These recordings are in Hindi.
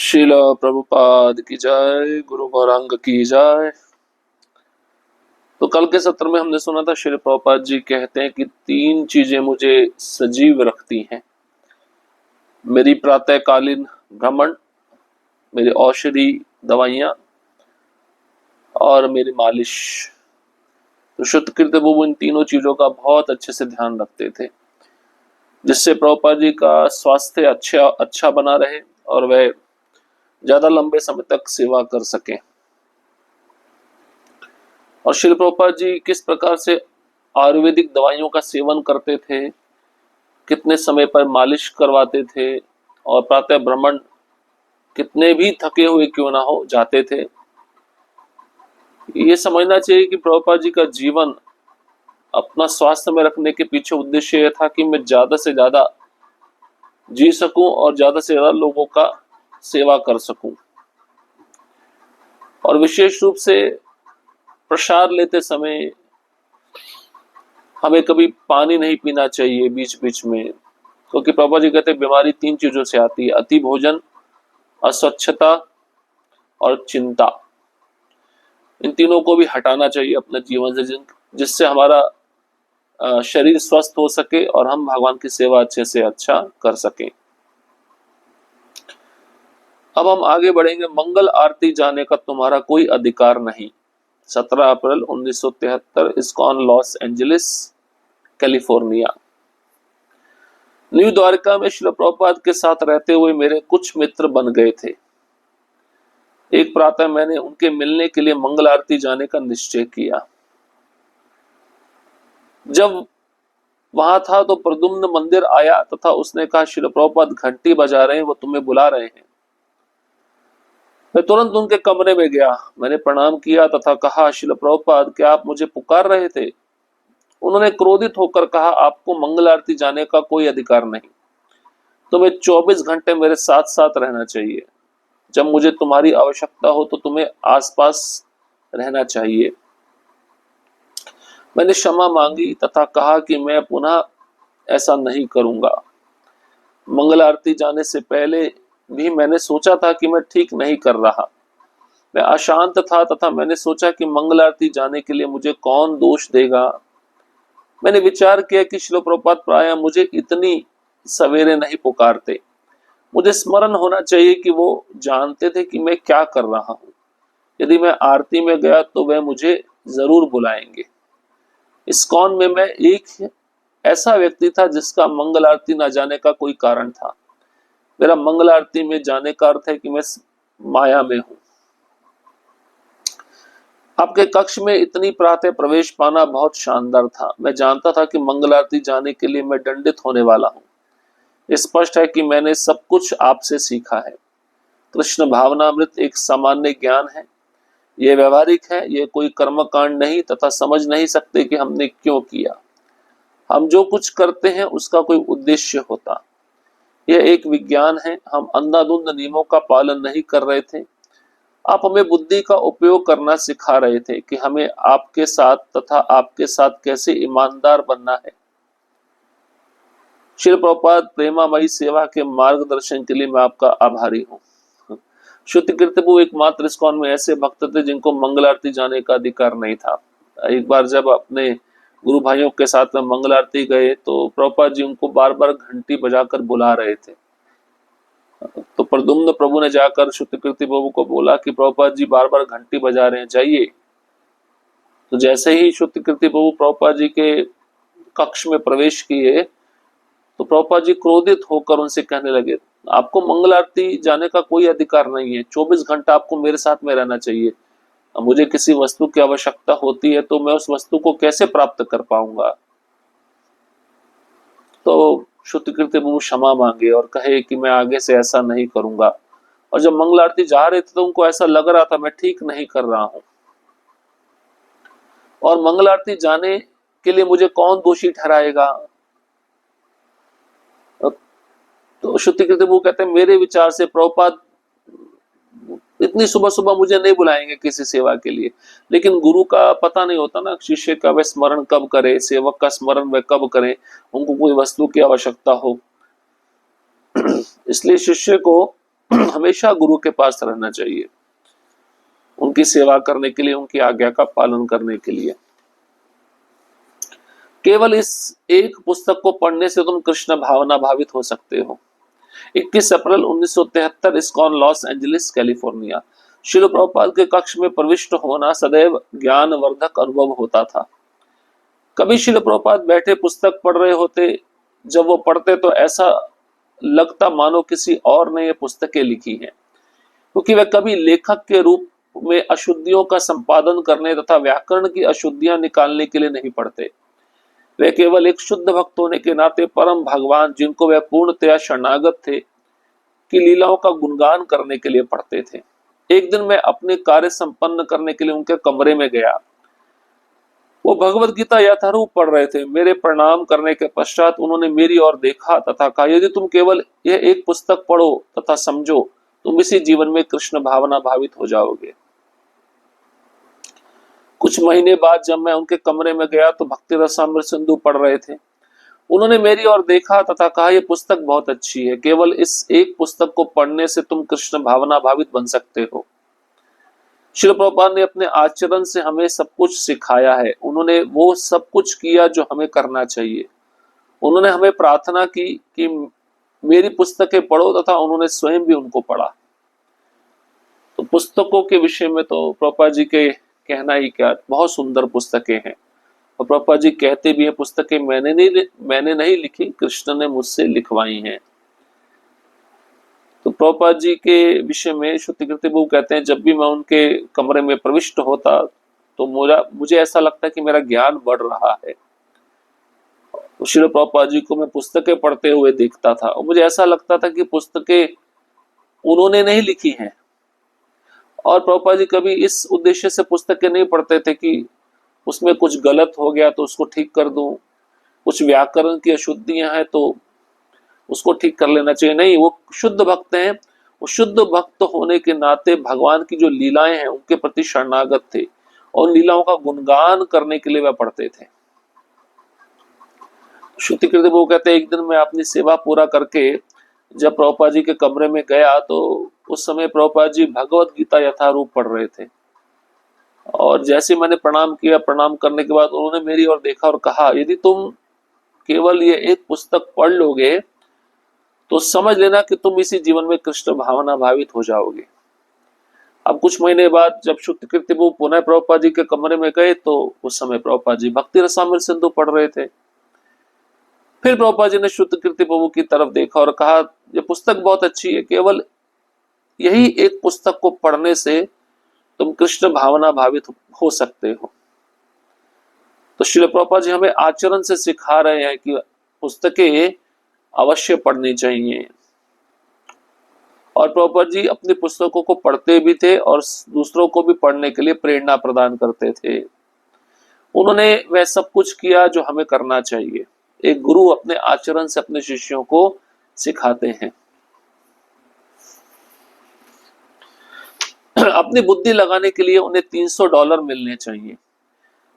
शिला प्रभुपाद की जय, गुरु गौरांग की जय। तो कल के सत्र में हमने सुना था श्री प्रभुपाद जी कहते हैं कि तीन चीजें मुझे सजीव रखती हैं। मेरी प्रातःकालीन भ्रमण, मेरी औषधि दवाइयां और मेरी मालिश। तो शुद्धकृत वो इन तीनों चीजों का बहुत अच्छे से ध्यान रखते थे, जिससे प्रभुपाद जी का स्वास्थ्य अच्छा बना रहे और वह ज्यादा लंबे समय तक सेवा कर सकें। और श्री प्रभुपाद जी किस प्रकार से आयुर्वेदिक दवाइयों का सेवन करते थे, कितने समय पर मालिश करवाते थे और प्रातः भ्रमण कितने भी थके हुए क्यों ना हो जाते थे। ये समझना चाहिए कि प्रभुपाद जी का जीवन अपना स्वास्थ्य में रखने के पीछे उद्देश्य यह था कि मैं ज्यादा से ज्यादा जी सकूं और ज्यादा से ज्यादा लोगों का सेवा कर सकूं। और विशेष रूप से प्रसाद लेते समय हमें कभी पानी नहीं पीना चाहिए बीच बीच में, क्योंकि प्रभुपाद जी कहते हैं बीमारी तीन चीजों से आती है: अति भोजन, अस्वच्छता और चिंता। इन तीनों को भी हटाना चाहिए अपने जीवन से, जिससे हमारा शरीर स्वस्थ हो सके और हम भगवान की सेवा अच्छे से अच्छा कर सकें। अब हम आगे बढ़ेंगे। मंगल आरती जाने का तुम्हारा कोई अधिकार नहीं। 17 अप्रैल 1973, ISKCON, Los Angeles, California. New Dwarka में श्रील प्रभुपाद के साथ रहते हुए मेरे कुछ मित्र बन गए थे। एक प्रातः मैंने उनके मिलने के लिए मंगल आरती जाने का निश्चय किया। जब वहां था तो प्रद्युम्न मंदिर आया तथा उसने कहा, श्रील प्रभुपाद घंटी बजा रहे हैं, वो तुम्हें बुला रहे हैं। मैं तुरंत उनके कमरे में गया। मैंने प्रणाम किया तथा कहा, श्रील प्रभुपाद क्या आप मुझे पुकार रहे थे? उन्होंने क्रोधित होकर कहा, आपको मंगल आरती जाने का कोई अधिकार नहीं। तुम्हें 24 घंटे मेरे साथ साथ रहना चाहिए। जब मुझे तुम्हारी आवश्यकता हो तो तुम्हें आसपास रहना चाहिए। मैंने क्षमा मांगी तथा कहा कि मैं पुनः ऐसा नहीं करूंगा। मंगल आरती जाने से पहले भी मैंने सोचा था कि मैं ठीक नहीं कर रहा। मैं अशांत था तथा मैंने सोचा कि मंगल आरती जाने के लिए मुझे कौन दोष देगा। मैंने विचार किया कि श्रील प्रभुपाद प्रायः मुझे इतनी सवेरे नहीं पुकारते। मुझे स्मरण होना चाहिए कि वो जानते थे कि मैं क्या कर रहा हूँ। यदि मैं आरती में गया तो वह मुझे जरूर बुलाएंगे। इस्कॉन में मैं एक ऐसा व्यक्ति था जिसका मंगल आरती न जाने का कोई कारण था। मेरा मंगल आरती में जाने का अर्थ है कि मैं माया में हूं। आपके कक्ष में इतनी प्रातः प्रवेश पाना बहुत शानदार था। मैं जानता था कि मंगल आरती जाने के लिए मैं दंडित होने वाला हूं। स्पष्ट है कि मैंने सब कुछ आपसे सीखा है। कृष्ण भावनामृत एक सामान्य ज्ञान है, यह व्यवहारिक है, यह कोई कर्मकांड नहीं तथा समझ नहीं सकते कि हमने क्यों किया। हम जो कुछ करते हैं उसका कोई उद्देश्य होता। यह एक विज्ञान है। हम अंधाधुंध नियमों का पालन नहीं कर रहे थे। आप हमें बुद्धि का उपयोग करना सिखा रहे थे कि हमें आपके साथ तथा आपके साथ कैसे ईमानदार बनना है। श्री प्रभुपाद प्रेमामयी सेवा के मार्गदर्शन के लिए मैं आपका आभारी हूँ। शुद्ध कीर्तिपु एकमात्र इस्कॉन में ऐसे भक्त थे जिनको मंगल आरती जाने का अधिकार नहीं था। एक बार जब अपने गुरु भाइयों के साथ में मंगल आरती गए तो प्रभुपाद जी उनको बार बार घंटी बजाकर बुला रहे थे। तो प्रद्युम्न प्रभु ने जाकर शुद्ध कीर्ति प्रभु को बोला कि प्रभुपाद जी बार बार घंटी बजा रहे हैं, जाइए। तो जैसे ही शुद्ध कीर्ति प्रभु प्रभुपाद जी के कक्ष में प्रवेश किए तो प्रभुपाद जी क्रोधित होकर उनसे कहने लगे, आपको मंगल आरती जाने का कोई अधिकार नहीं है। 24 घंटा आपको मेरे साथ में रहना चाहिए। मुझे किसी वस्तु की आवश्यकता होती है तो मैं उस वस्तु को कैसे प्राप्त कर पाऊंगा। तो शुद्ध कीर्ति प्रभु क्षमा मांगे और कहे कि मैं आगे से ऐसा नहीं करूंगा। और जब मंगल आरती जा रहे थे तो उनको ऐसा लग रहा था मैं ठीक नहीं कर रहा हूं, और मंगल आरती जाने के लिए मुझे कौन दोषी ठहराएगा। तो शुद्ध कीर्ति प्रभु कहते हैं, मेरे विचार से प्रभुपाद इतनी सुबह सुबह मुझे नहीं बुलाएंगे किसी सेवा के लिए। लेकिन गुरु का पता नहीं होता ना, शिष्य का वह स्मरण कब करे, सेवक का स्मरण वह कब करे, उनको कोई वस्तु की आवश्यकता हो। इसलिए शिष्य को हमेशा गुरु के पास रहना चाहिए, उनकी सेवा करने के लिए, उनकी आज्ञा का पालन करने के लिए। केवल इस एक पुस्तक को पढ़ने से तुम कृष्ण भावना भावित हो सकते हो। 21 अप्रैल 1973, ISKCON, Los Angeles, California. Srila Prabhupada के कक्ष में प्रविष्ट होना सदैव ज्ञानवर्धक अनुभव होता था। कभी श्रील प्रभुपाद बैठे पुस्तक पढ़ रहे होते, जब वो पढ़ते तो ऐसा लगता मानो किसी और ने ये पुस्तकें लिखी हैं, क्योंकि वे कभी लेखक के रूप में अशुद्धियों का संपादन करने तथा व्याकरण की अशुद्धियां निकालने के लिए नहीं पढ़ते। वे केवल एक शुद्ध भक्त होने के नाते परम भगवान, जिनको वे पूर्णतया शरणागत थे, की लीलाओं का गुणगान करने के लिए पढ़ते थे। एक दिन मैं अपने कार्य संपन्न करने के लिए उनके कमरे में गया। वो भगवत गीता यथारूप पढ़ रहे थे। मेरे प्रणाम करने के पश्चात उन्होंने मेरी ओर देखा तथा कहा, यदि तुम केवल यह एक पुस्तक पढ़ो तथा समझो, तुम इसी जीवन में कृष्ण भावना भावित हो जाओगे। कुछ महीने बाद जब मैं उनके कमरे में गया तो भक्ति रसामृत सिंधु पढ़ रहे थे। उन्होंने मेरी ओर देखा तथा कहा, यह पुस्तक बहुत अच्छी है, केवल इस एक पुस्तक को पढ़ने से तुम कृष्ण भावना भावित बन सकते हो। श्रील प्रभुपाद ने अपने आचरण से हमें सब कुछ सिखाया है। उन्होंने वो सब कुछ किया जो हमें करना चाहिए। उन्होंने हमें प्रार्थना की कि मेरी पुस्तकें पढ़ो, तथा उन्होंने स्वयं भी उनको पढ़ा। तो पुस्तकों के विषय में तो प्रभुपाद जी के कहना ही क्या, बहुत सुंदर पुस्तकें हैं। और प्रभुपाद जी कहते भी हैं, पुस्तकें मैंने नहीं लिखी, कृष्ण ने मुझसे लिखवाई हैं। तो प्रभुपाद जी के विषय में श्रुति कीर्ति प्रभु कहते हैं, जब भी मैं उनके कमरे में प्रविष्ट होता तो मुझे ऐसा लगता कि मेरा ज्ञान बढ़ रहा है। श्रील प्रभुपाद जी को मैं पुस्तकें पढ़ते हुए देखता था और मुझे ऐसा लगता था कि पुस्तकें उन्होंने नहीं लिखी हैं। और प्रभुपाद जी कभी इस उद्देश्य से पुस्तकें नहीं पढ़ते थे कि उसमें कुछ गलत हो गया तो उसको ठीक कर दूं, कुछ व्याकरण की अशुद्धियां हैं तो उसको ठीक कर लेना चाहिए। नहीं, वो शुद्ध भक्त हैं। वो शुद्ध भक्त होने के नाते भगवान की जो लीलाएं हैं उनके प्रति शरणागत थे और लीलाओं का गुणगान करने के लिए वह पढ़ते थे। श्रुति कीर्ति वो कहते हैं, एक दिन मैं अपनी सेवा पूरा करके जब प्रभुपाद जी के कमरे में गया तो उस समय प्रभुपाद जी भगवत गीता यथारूप पढ़ रहे थे। और जैसे मैंने प्रणाम किया, प्रणाम करने के बाद उन्होंने मेरी ओर देखा और कहा, यदि तुम केवल ये एक पुस्तक पढ़ लोगे तो समझ लेना कि तुम इसी जीवन में कृष्ण भावना भावित हो जाओगे। अब कुछ महीने बाद जब श्रुति कीर्ति प्रभु पुनः प्रभुपाद जी के कमरे में गए तो उस समय प्रभुपाद जी भक्ति रसामृत सिंधु पढ़ रहे थे। फिर प्रभुपाद जी ने श्रुति कीर्ति प्रभु की तरफ देखा और कहा, यह पुस्तक बहुत अच्छी है, केवल यही एक पुस्तक को पढ़ने से तुम कृष्ण भावना भावित हो सकते हो। तो श्रील प्रभुपाद जी हमें आचरण से सिखा रहे हैं कि पुस्तकें अवश्य पढ़नी चाहिए। और प्रभुपाद जी अपनी पुस्तकों को पढ़ते भी थे और दूसरों को भी पढ़ने के लिए प्रेरणा प्रदान करते थे। उन्होंने वह सब कुछ किया जो हमें करना चाहिए। एक गुरु अपने आचरण से अपने शिष्यों को सिखाते हैं। अपनी बुद्धि लगाने के लिए उन्हें $300 मिलने चाहिए।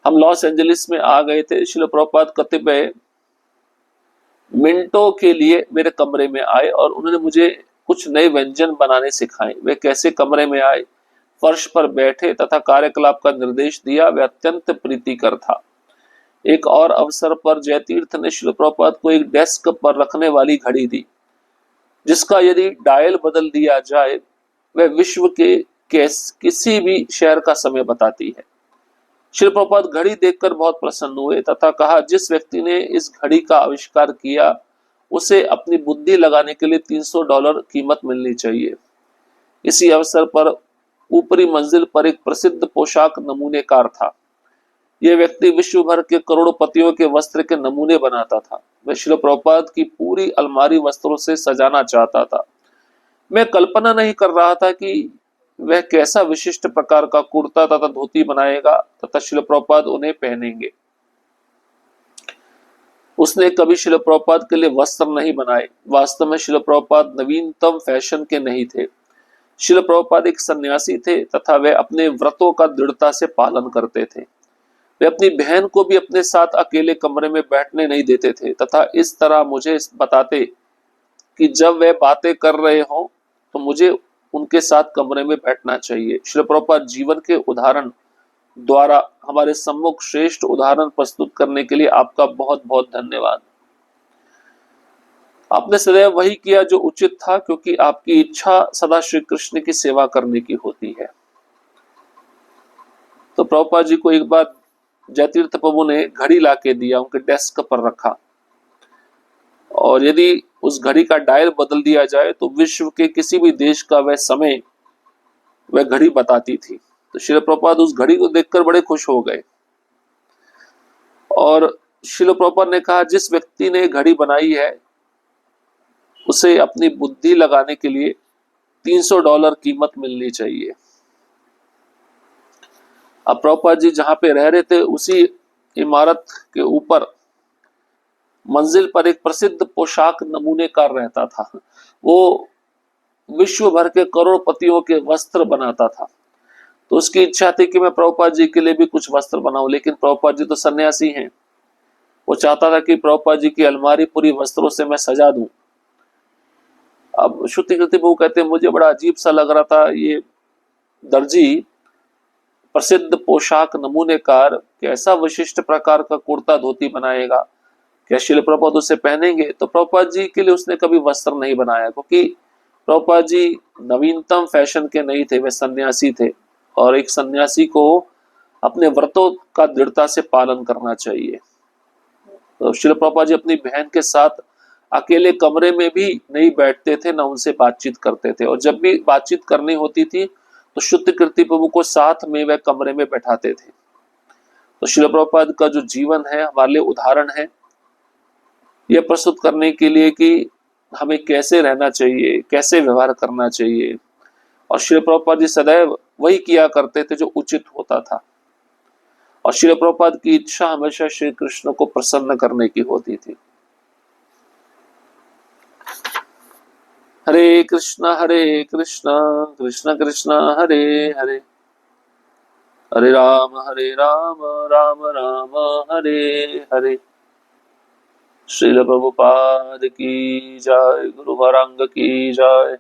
हम लॉस एंजलिस में आ गए थे। श्रील प्रभुपाद कतिपय मिनटों के लिए मेरे कमरे में आए और उन्होंने मुझे कुछ नए व्यंजन बनाने सिखाए। वे कैसे कमरे में आए, फर्श पर बैठे तथा कार्यकलाप का निर्देश दिया, वे अत्यंत प्रीतिकर था। एक और अवसर पर जयतीर्थ ने श्रील प्रभुपाद को एक डेस्क पर रखने वाली घड़ी दी, जिसका यदि डायल बदल दिया जाए वह विश्व के किसी भी शहर का समय बताती है। श्री प्रभुपाद घड़ी देखकर बहुत प्रसन्न हुए तथा कहा, जिस व्यक्ति ने इस घड़ी का आविष्कार किया उसे अपनी बुद्धि लगाने के लिए $300 कीमत मिलनी चाहिए। इसी अवसर पर ऊपरी मंजिल पर एक प्रसिद्ध पोशाक नमूनेकार था। यह व्यक्ति विश्व भर के करोड़पतियों के वस्त्र के नमूने बनाता था। वह श्री प्रभुपाद की पूरी अलमारी वस्त्रों से सजाना चाहता था। मैं कल्पना नहीं कर रहा था कि वह कैसा विशिष्ट प्रकार का कुर्ता तथा धोती बनाएगा तथा श्रील प्रभुपाद उन्हें पहनेंगे। उसने कभी श्रील प्रभुपाद के लिए वस्त्र नहीं बनाए। वास्तव में श्रील प्रभुपाद नवीनतम फैशन के नहीं थे। श्रील प्रभुपाद एक सन्यासी थे तथा वे अपने व्रतों का दृढ़ता से पालन करते थे। वे अपनी बहन को भी अपने साथ अकेले कमरे में बैठने नहीं देते थे तथा इस तरह मुझे बताते कि जब वे बातें कर रहे हों तो मुझे उनके साथ कमरे में बैठना चाहिए। श्रील प्रभुपाद जीवन के उदाहरण द्वारा हमारे सम्मुख श्रेष्ठ उदाहरण प्रस्तुत करने के लिए आपका बहुत बहुत धन्यवाद। आपने सदैव वही किया जो उचित था, क्योंकि आपकी इच्छा सदा श्री कृष्ण की सेवा करने की होती है। तो प्रभुपाद जी को एक बार जयतीर्थ प्रभु ने घड़ी लाके दिया, उनके डेस्क पर रखा, और यदि उस घड़ी का डायल बदल दिया जाए तो विश्व के किसी भी देश का वह समय वह घड़ी बताती थी। तो श्रील प्रभुपाद उस घड़ी को देखकर बड़े खुश हो गए, और श्रील प्रभुपाद ने कहा, जिस व्यक्ति ने घड़ी बनाई है उसे अपनी बुद्धि लगाने के लिए $300 कीमत मिलनी चाहिए। अब प्रभुपाद जी जहां पे रह रहे थे उसी इमारत के ऊपर मंजिल पर एक प्रसिद्ध पोशाक नमूनेकार रहता था। वो विश्व भर के करोड़पतियों के वस्त्र बनाता था। तो उसकी इच्छा थी कि मैं प्रभुपाद जी के लिए भी कुछ वस्त्र बनाऊं, लेकिन प्रभुपाद जी तो सन्यासी हैं। वो चाहता था कि प्रभुपाद जी की अलमारी पूरी वस्त्रों से मैं सजा दूं। अब श्रुति कृति वो कहते हैं, मुझे बड़ा अजीब सा लग रहा था, ये दर्जी प्रसिद्ध पोशाक नमूनेकार कैसा विशिष्ट प्रकार का कुर्ता धोती बनाएगा, क्या श्रील प्रभुपाद उसे पहनेंगे? तो प्रभुपाद जी के लिए उसने कभी वस्त्र नहीं बनाया, क्योंकि प्रभुपाद जी नवीनतम फैशन के नहीं थे, वे सन्यासी थे, और एक सन्यासी को अपने व्रतों का दृढ़ता से पालन करना चाहिए। तो श्रील प्रभुपाद जी अपनी बहन के साथ अकेले कमरे में भी नहीं बैठते थे, ना उनसे बातचीत करते थे, और जब भी बातचीत करनी होती थी तो शुद्ध कीर्ति प्रभु को साथ में वह कमरे में बैठाते थे। तो श्रील प्रभुपाद का जो जीवन है हमारे लिए उदाहरण है, यह प्रस्तुत करने के लिए कि हमें कैसे रहना चाहिए, कैसे व्यवहार करना चाहिए। और श्रील प्रभुपाद जी सदैव वही किया करते थे जो उचित होता था, और श्रील प्रभुपाद की इच्छा हमेशा श्री कृष्ण को प्रसन्न करने की होती थी। हरे कृष्ण कृष्ण कृष्ण हरे हरे, हरे राम राम राम हरे हरे। श्रील प्रभुपाद की जय, गुरु वरांग की जय।